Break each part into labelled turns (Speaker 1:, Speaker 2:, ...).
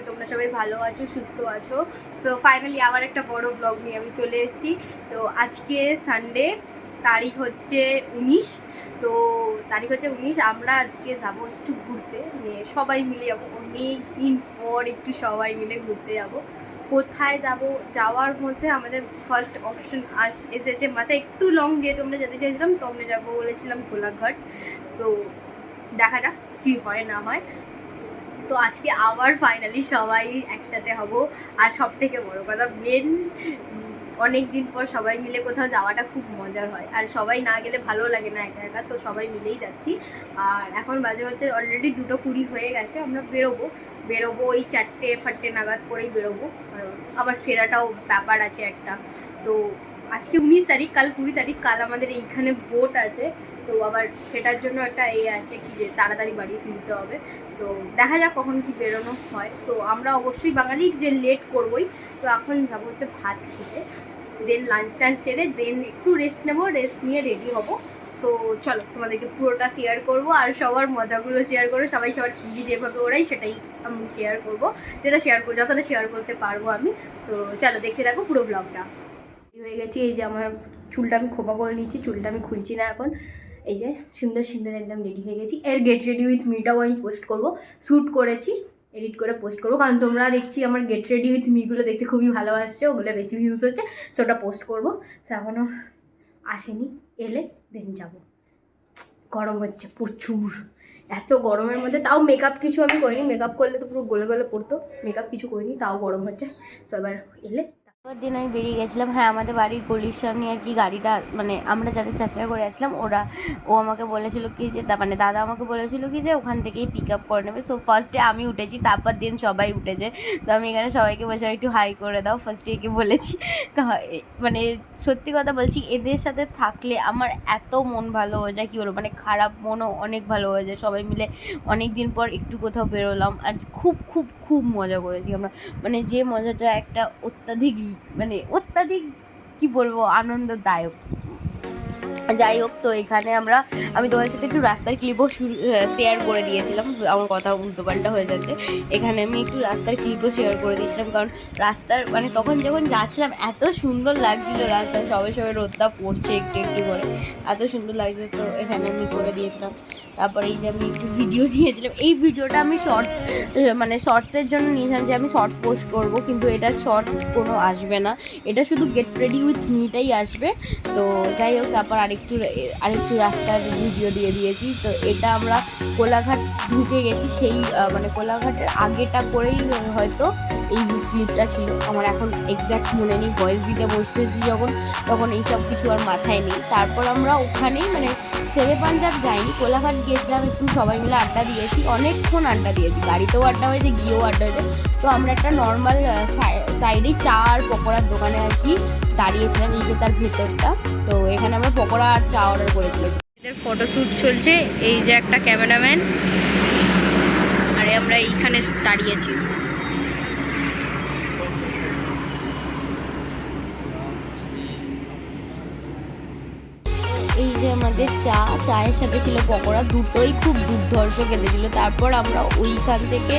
Speaker 1: তোমরা সবাই ভালো আছো, সুস্থ আছো। সো ফাইনালি আবার একটা বড় ব্লগ নিয়ে আমি চলে এসেছি। তো আজকে সানডে, তারিখ হচ্ছে 19। তো তারিখ হচ্ছে 19। আমরা আজকে যাবো একটু ঘুরতে, মানে সবাই মিলে যাবো, অনেক দিন পর একটু সবাই মিলে ঘুরতে যাব। কোথায় যাব? যাওয়ার মধ্যে আমাদের ফার্স্ট অপশন এসেছে মাথায়, একটু লং যেহেতু আমরা যেতে চাইছিলাম, তো আমরা যাবো বলেছিলাম কোলাঘাট। সো দেখা যাক কি হয় না হয়। তো আজকে আবার ফাইনালি সবাই একসাথে হব। আর সব থেকে বড় কথা, অনেক দিন পর সবাই মিলে কোথাও যাওয়াটা খুব মজার হয়, আর সবাই না গেলে ভালো লাগে না একা একা, তো সবাই মিলেই যাচ্ছি। আর এখন বাজে হচ্ছে অলরেডি 2:20 হয়ে গেছে। আমরা বেরোবো ওই 4টে নাগাদ করেই বেরোবো, আবার ফেরাটাও ব্যাপার আছে একটা। তো আজকে 19 তারিখ, কাল 20 তারিখ, কাল আমাদের এইখানে ভোট আছে। তো আবার সেটার জন্য একটা আছে কি যে তাড়াতাড়ি বাড়ি ফিরতে হবে। তো দেখা যাক কখন কি বেরোনো হয়। তো আমরা অবশ্যই বাঙালি যে লেট করবোই। তো এখন যাবো হচ্ছে ভাত খেতে, দেন লাঞ্চ টাঞ্চ সেরে দেন একটু রেস্ট নেবো, রেস্ট নিয়ে রেডি হবো। তো চলো তোমাদেরকে পুরোটা শেয়ার করবো, আর সবার মজাগুলো শেয়ার করবো। সবাই সবার টিভি যেভাবে ওরাই সেটাই আমি শেয়ার করবো, যতটা শেয়ার করতে পারবো আমি। তো চলো দেখতে থাকো পুরো ব্লগটা। হয়ে গেছি, এই যে আমার চুলটা আমি খোপা করে নিয়েছি, চুলটা আমি খুলছি না এখন। এই যে সুন্দর সুন্দর একদম রেডি হয়ে গেছি। এর গেট রেডি উইথ মিটাও আমি পোস্ট করবো, শ্যুট করেছি, এডিট করে পোস্ট করবো, কারণ তোমরা দেখছি আমার গেট রেডি উইথ মিগুলো দেখতে খুবই ভালোবাসছে, ওগুলো বেশি ভিউজ হচ্ছে, সেটা পোস্ট করবো। সে এখনও আসেনি, এলে দেন যাবো। গরম হচ্ছে প্রচুর, এত গরমের মধ্যে তাও মেকআপ কিছু আমি করিনি, মেকআপ করলে তো পুরো গলে গলে পড়তো, মেকআপ কিছু করিনি, তাও গরম হচ্ছে। তো এবার এলে
Speaker 2: দিন আমি বেরিয়ে গেছিলাম। হ্যাঁ, আমাদের বাড়ির গলির সামনে আর কি গাড়িটা, মানে আমরা যাদের চারচাকা করে যাচ্ছিলাম, ও আমাকে বলেছিল কি যে মানে দাদা আমাকে বলেছিল কি যে ওখান থেকেই পিক আপ করে নেবে। সো ফার্স্টে আমি উঠেছি, তারপর দিন সবাই উঠেছে। তো আমি এখানে সবাইকে বসে একটু হাই করে দাও ফার্স্টে একে বলেছি। মানে সত্যি কথা বলছি, এদের সাথে থাকলে আমার এত মন ভালো হয়ে যায়, কী বলবো, মানে খারাপ মনও অনেক ভালো হয়ে যায়। সবাই মিলে অনেক দিন পর একটু কোথাও বেরোলাম, আর খুব খুব খুব মজা করেছি আমরা। মানে যে মজাটা একটা অত্যাধিক কি বলবো, আনন্দদায়ক। যাই হোক, তো এখানে আমি তোমাদের সাথে একটু রাস্তার ক্লিপও শেয়ার করে দিয়েছিলাম। আমার কথা উল্টোপাল্টা হয়ে যাচ্ছে। এখানে আমি একটু রাস্তার ক্লিপও শেয়ার করে দিয়েছিলাম, কারণ রাস্তার মানে তখন যখন যাচ্ছিলাম এত সুন্দর লাগছিল রাস্তা, সবে সবে রোদটা পড়ছে একটু একটু করে, এত সুন্দর লাগছিল। তো এখানে আমি করে দিয়েছিলাম। তারপরে এই যে আমি একটু ভিডিও নিয়েছিলাম, এই ভিডিওটা আমি শর্টসের জন্য নিয়েছিলাম, যে আমি শর্টস পোস্ট করব, কিন্তু এটা শর্টস কোনো আসবে না, এটা শুধু গেট রেডি উইথ মিটাই আসবে। তো যাই হোক, তারপর আরেকটু রাস্তার ভিডিও দিয়ে দিয়েছি। তো এটা আমরা কোলাঘাট ঢুকে গেছি, সেই মানে কোলাঘাটের আগেটা করেই হয়তো এই ক্লিপটা ছিল, আমার এখন এক্স্যাক্ট মনে নেই। ভয়েস দিতে বসেছি যখন, তখন এইসব কিছু আর মাথায় নেই। তারপর আমরা ওখানেই মানে শেরে পাঞ্জাব যাইনি, কোলাঘাট গিয়েছিলাম, একটু সবাই মিলে আড্ডা দিয়েছি, অনেকক্ষণ আড্ডা দিয়েছি, গাড়িতেও আড্ডা হয়েছে, গিয়েও আড্ডা হয়েছে। তো আমরা একটা নর্মাল সাইডে চা আর পকোড়ার দোকানে আর কি দাঁড়িয়েছিলাম, এই যে তার ভেতরটা। তো এখানে আমরা পকোড়া আর চা অর্ডার করেছিলাম।
Speaker 1: এদের ফটোশ্যুট চলছে, এই যে একটা ক্যামেরাম্যান, আরে আমরা এইখানে দাঁড়িয়েছি।
Speaker 2: এই যে আমাদের চায়ের সাথে ছিল পকোড়া, দুটোই খুব দুর্ধর্ষ খেতে ছিল। তারপর আমরা ওইখান থেকে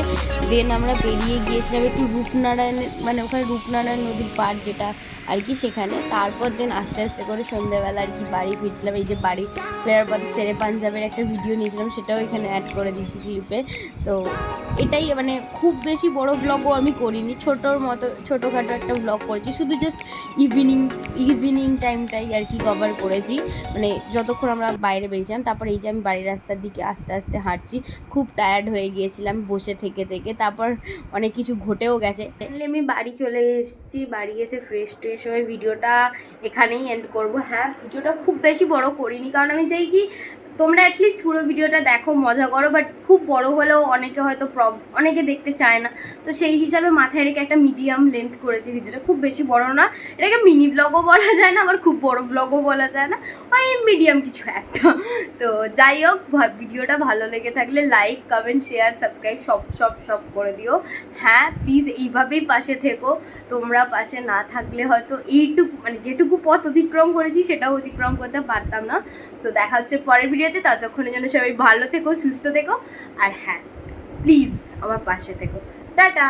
Speaker 2: আমরা বেরিয়ে গিয়েছিলাম একটু রূপনারায়ণের, মানে ওখানে রূপনারায়ণ নদীর পার যেটা আর কি, সেখানে। তারপর আস্তে আস্তে করে সন্ধ্যেবেলা আর কি বাড়ি ফিরছিলাম। এই যে বাড়ি ফেরার পথে শেরে পাঞ্জাবের একটা ভিডিও নিয়েছিলাম, সেটাও এখানে অ্যাড করে দিয়েছি ক্লিপে। তো এটাই, মানে খুব বেশি বড় ব্লগও আমি করিনি, ছোটোখাটো একটা ব্লগ করেছি, শুধু জাস্ট ইভিনিং টাইমটাই আর কি কভার করেছি, মানে যতক্ষণ আমরা বাইরে বেরিয়েছিলাম। তারপর এই যে আমি বাড়ির রাস্তার দিকে আস্তে আস্তে হাঁটছি, খুব টায়ার্ড হয়ে গিয়েছিলাম বসে থেকে থেকে, তারপর অনেক কিছু ঘটেও গেছে।
Speaker 1: আমি বাড়ি চলে এসেছি, বাড়ি এসে ফ্রেশ হয়ে ভিডিওটা এখানেই এন্ড করবো। হ্যাঁ, ভিডিওটা খুব বেশি বড় করিনি, কারণ আমি চাই কি তোমরা অ্যাটলিস্ট পুরো ভিডিওটা দেখো, মজা করো, বাট খুব বড় হলেও অনেকে হয়তো অনেকে দেখতে চায় না, তো সেই হিসাবে মাথায় রেখে একটা মিডিয়াম লেন্থ করেছি ভিডিওটা, খুব বেশি বড় না, এটাকে মিনি ব্লগও বলা যায় না, আবার খুব বড় ব্লগও বলা যায় না, ওই মিডিয়াম কিছু একটা। তো যাই হোক, ভিডিওটা ভালো লেগে থাকলে লাইক, কমেন্ট, শেয়ার, সাবস্ক্রাইব সব করে দিও। হ্যাঁ প্লিজ, এইভাবেই পাশে থেকো। তোমরা পাশে না থাকলে হয়তো এইটুকু, মানে যেটুকু পথ অতিক্রম করেছি সেটাও অতিক্রম করতে পারতাম না। তো দেখা হচ্ছে পরের ভিডিওতে, ততক্ষণের জন্য সবাই ভালো থেকো, সুস্থ থেকো, আর হ্যাঁ প্লিজ আমার পাশে থেকো। টাটা।